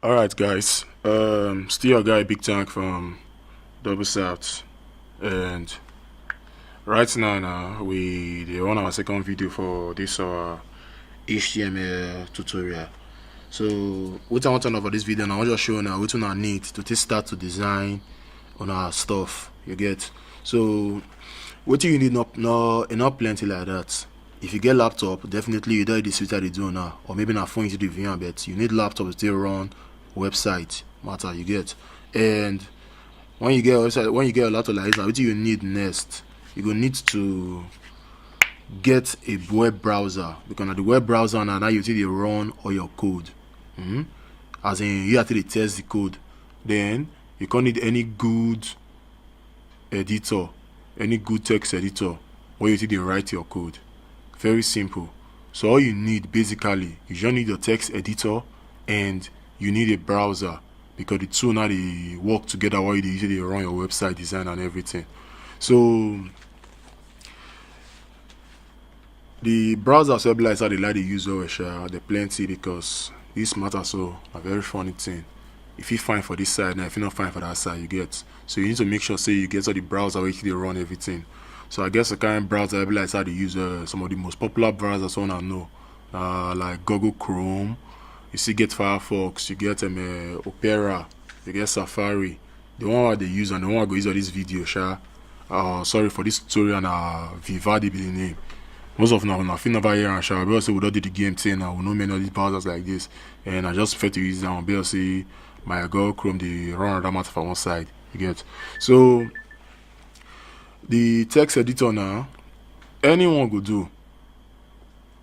Alright guys, still your guy Big Tank from Double South, and right now we on our second video for this HTML tutorial. So what I want to know for this video now, I just show now what we need to start to design on our stuff. You get? So what you need not plenty like that. If you get laptop, definitely you don't need the switcher they do now, or maybe not phone to the VM, but you need laptop to still run website matter. You get? And when you get a website, when you get a laptop like this, what you need next? You gonna need to get a web browser, because now the web browser now you see they run all your code. As in you have to test the code. Then you can't need any good editor, any good text editor where you see they write your code. Very simple. So all you need basically, you just need your text editor and you need a browser, because the two now they work together while you usually run your website design and everything. So the browsers websites that they like to use over they plenty, because this matter so a very funny thing. If you find for this side now, if you not find for that side, you get. So you need to make sure say you get all the browser where they run everything. So I guess the kind of browser websites how they use some of the most popular browsers one I know, like Google Chrome. You see get Firefox, you get Opera, you get Safari. The one where they use and the one I go use on this video, sorry for this tutorial and Vivaldi be the name. Most of now I feel never hear and shall say we don't do the game thing now, we know many of these browsers like this. And I just prefer to use that one because say my Google Chrome they run that matter for one side. You get. So the text editor now, anyone go do.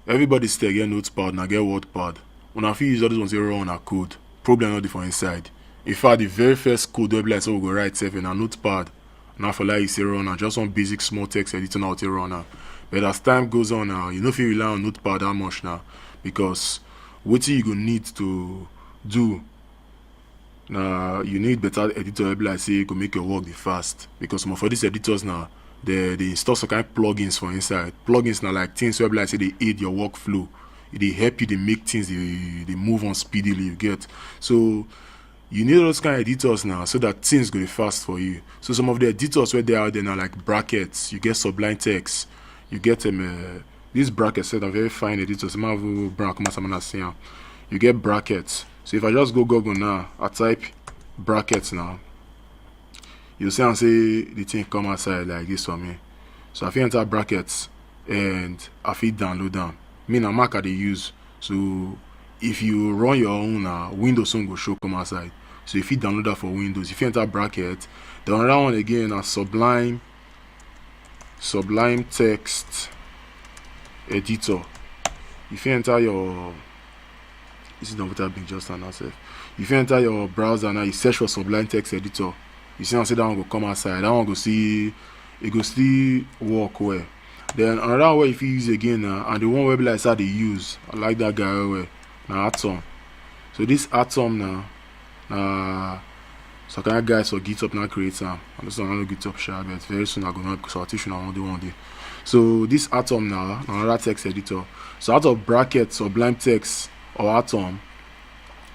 Everybody still get notepad, now get wordpad. When I feel use all these ones they run a code, problem not different inside. In fact, the very first code website so we go write in a notepad. Now for like you say run just one basic small text editor now to run now. But as time goes on now, you know if you rely on notepad that much now, because what you gonna need to do now, you need better editor like say you can make your work the fast, because some of these editors now they install some kind of plugins for inside. Plugins now like things where like say they aid your workflow, they help you, they make things they move on speedily. You get. So you need those kind of editors now so that things go fast for you. So some of the editors where they are there now like brackets, you get Sublime Text, you get these brackets set are very fine editors. You get brackets. So if I just go Google now, I type brackets now, you'll see and say the thing come outside like this for me. So I feel enter brackets and I feel download them. Me na Mac I dey use. So if you run your own Windows one go show come outside. So if you download that for Windows, if you enter bracket, the another one again is Sublime Text Editor. If you enter your this is not what I've been just announced. If you enter your browser now, you search for Sublime Text Editor, you see and say that one go come outside. That one go see it go still work well. Then another way if you use again and the one website that they use, I like that guy well. Now Atom. So this Atom now, so kind of guys for GitHub now create some. I just don't know GitHub share, but very soon I'm gonna because I'll teach you now do one day. So this Atom now, another text editor. So out of brackets Sublime Text or Atom,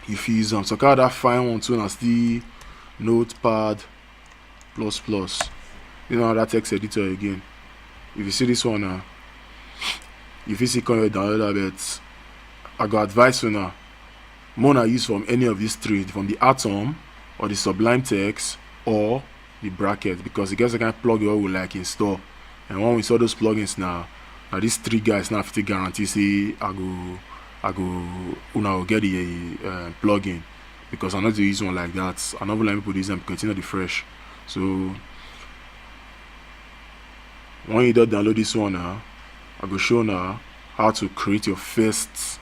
if you use so kind of that fine one too, and still Notepad plus plus. You know that text editor again. If you see this one now, if you see come download that, but I got advice for now. More I use from any of these three, from the Atom or the Sublime Text or the bracket, because it gets a kind of plug you will like install. And when we saw those plugins now these three guys now 50 guarantee say I go get the plugin, because I'm not to use one like that. I'm not let people use them because it's not the fresh. So when you don't download this one now, I go show now how to create your first,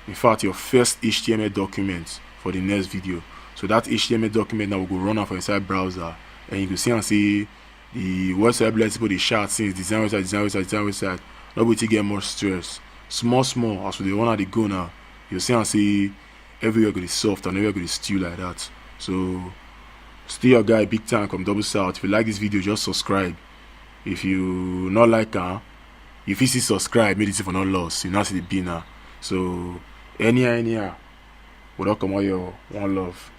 in fact your first HTML document for the next video. So that HTML document now will go run off for inside browser, and you can see and see the website lets people the shot since design website. Nobody get more stress. Small as with the one at the go now, you see and see everywhere go soft and everywhere go stew like that. So still your guy Big Tank from Double South. If you like this video, just subscribe. If you not like if you see subscribe, maybe it's for not lost. You not see the B now. So anyhow. we don comot your one love.